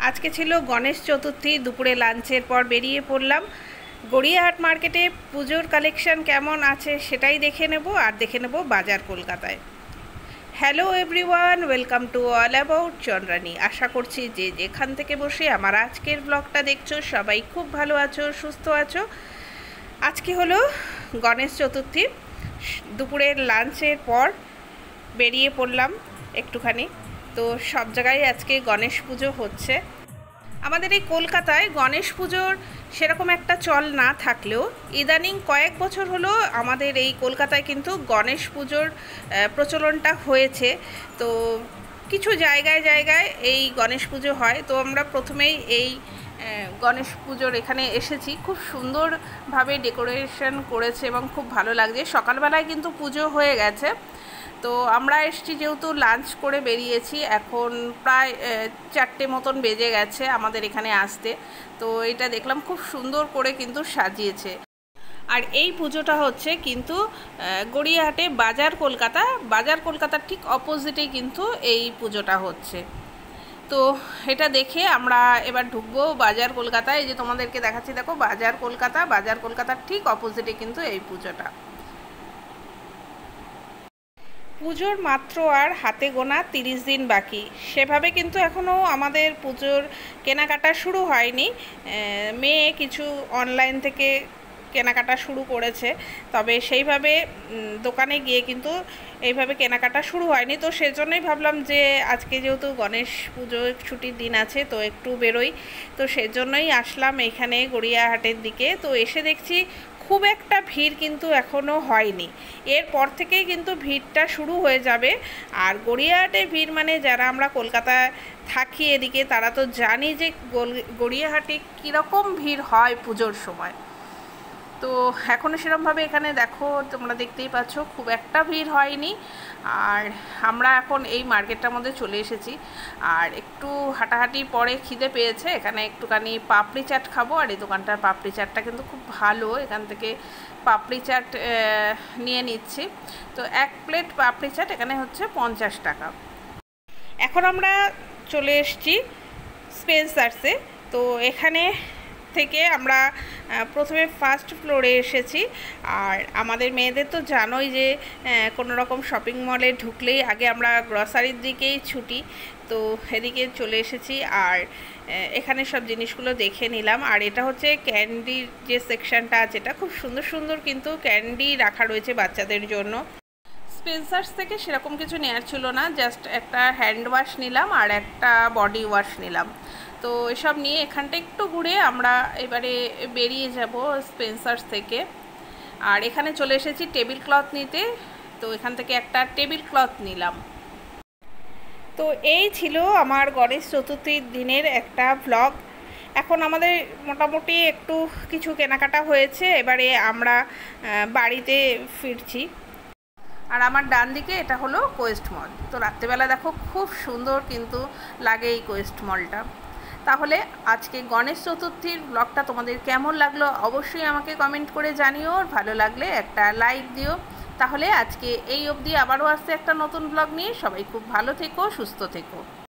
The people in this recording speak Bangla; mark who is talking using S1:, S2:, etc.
S1: আজকে ছিল গণেশ চতুর্থী। দুপুরে লাঞ্চের পর বেরিয়ে পড়লাম। গড়িয়াহাট মার্কেটে পুজোর কালেকশন কেমন আছে সেটাই দেখে নেব, আর দেখে নেব বাজার কলকাতায়। Hello everyone, welcome to all about Chandrani. আশা করছি যে যেখান থেকে বসে আমার আজকের ব্লগটা দেখছো সবাই খুব ভালো আছো, সুস্থ আছো। আজকে হলো গণেশ চতুর্থী। দুপুরের লাঞ্চের পর বেরিয়ে পড়লাম একটুখানি। তো সব জায়গায় আজকে গণেশ পুজো হচ্ছে। আমাদের এই কলকাতায় গণেশ পুজোর সেরকম একটা চল না থাকলেও ইদানিং কয়েক বছর হলো আমাদের এই কলকাতায় কিন্তু গণেশ পুজোর প্রচলনটা হয়েছে। তো কিছু জায়গায় জায়গায় এই গণেশ পুজো হয়। তো আমরা প্রথমেই এই গণেশ পুজোর এখানে এসেছি। খুব সুন্দরভাবে ডেকোরেশন করেছে এবং খুব ভালো লাগছে। সকালবেলায় কিন্তু পুজো হয়ে গেছে। তো আমরা এসেছি যেহেতু লাঞ্চ করে বেরিয়েছি, এখন প্রায় 4টে মতন বেজে গেছে আমাদের এখানে আসতে। তো এটা দেখলাম খুব সুন্দর করে কিন্তু সাজিয়েছে। আর এই পুজোটা হচ্ছে কিন্তু গড়িয়াহাটে বাজার কলকাতার ঠিক অপোজিটেই কিন্তু এই পুজোটা হচ্ছে। তো এটা দেখে আমরা এবার ঢুকবো বাজার কলকাতায়। এই যে তোমাদেরকে দেখাচ্ছি, দেখো বাজার কলকাতার ঠিক অপোজিটে কিন্তু এই পুজোটা। পুজোর মাত্র আর হাতে গোনা 30 দিন বাকি। সেভাবে কিন্তু এখনও আমাদের পুজোর কেনাকাটা শুরু হয়নি। মেয়ে কিছু অনলাইন থেকে কেনাকাটা শুরু করেছে, তবে সেইভাবে দোকানে গিয়ে কিন্তু এইভাবে কেনাকাটা শুরু হয়নি। তো সেজন্যই ভাবলাম যে আজকে যেহেতু গণেশ পুজো ছুটির দিন আছে, তো একটু বেরোই। তো সেজন্যই আসলাম এখানে গড়িয়াহাটের দিকে। তো এসে দেখছি খুব একটা ভিড় কিন্তু এখনও হয়নি। এরপর থেকেই কিন্তু ভিড়টা শুরু হয়ে যাবে। আর গড়িয়াহাটে ভিড় মানে যারা আমরা কলকাতায় থাকি এদিকে, তারা তো জানি যে গড়িয়াহাটে কীরকম ভিড় হয় পুজোর সময়। তো এখনও সেরকমভাবে এখানে দেখো তোমরা দেখতেই পাচ্ছ খুব একটা ভিড় হয়নি। আর আমরা এখন এই মার্কেটটার মধ্যে চলে এসেছি। আর একটু হাঁটাহাঁটি পরে খিদে পেয়েছে, এখানে একটুখানি পাপড়ি চাট খাবো। আর এই দোকানটার পাপড়ি চাটটা কিন্তু খুব ভালো, এখান থেকে পাপড়ি চাট নিয়ে নিচ্ছি। তো 1 প্লেট পাপড়ি চাট এখানে হচ্ছে 50 টাকা। এখন আমরা চলে এসেছি স্পেন্সার্সে। তো এখানে থেকে আমরা প্রথমে ফার্স্ট ফ্লোরে এসেছি। আর আমাদের মেয়েদের তো জানোই যে কোনো রকম শপিং মলে ঢুকলেই আগে আমরা গ্রসারির দিকেই ছুটি। তো এদিকে চলে এসেছি আর এখানে সব জিনিসগুলো দেখে নিলাম। আর এটা হচ্ছে ক্যান্ডির যে সেকশনটা আছে, এটা খুব সুন্দর সুন্দর কিন্তু ক্যান্ডি রাখা রয়েছে বাচ্চাদের জন্য। স্পেন্সার্স থেকে সেরকম কিছু নেওয়ার ছিল না, জাস্ট একটা হ্যান্ড ওয়াশ নিলাম আর একটা বডি ওয়াশ নিলাম। তো এসব নিয়ে এখানটা একটু ঘুরে আমরা এবারে বেরিয়ে যাব স্পেন্সার্স থেকে। আর এখানে চলে এসেছি টেবিল ক্লথ নিতে। তো এখান থেকে একটা টেবিল ক্লথ নিলাম। তো এই ছিল আমার গণেশ চতুর্থীর দিনের একটা ভ্লগ। এখন আমাদের মোটামুটি একটু কিছু কেনাকাটা হয়েছে, এবারে আমরা বাড়িতে ফিরছি। আর আমার ডান দিকে এটা হলো কোয়েস্ট মল। তো রাত্রেবেলা দেখো খুব সুন্দর কিন্তু লাগে এই কোয়েস্ট মলটা। তাহলে আজকে গণেশ চতুর্থীর ব্লগটা তোমাদের কেমন লাগলো অবশ্যই আমাকে কমেন্ট করে জানিও। ভালো লাগলে একটা লাইক দিও। তাহলে আজকে এই অবধি, আবারও আসছে একটা নতুন ব্লগ নিয়ে। সবাই খুব ভালো থেকো, সুস্থ থেকো।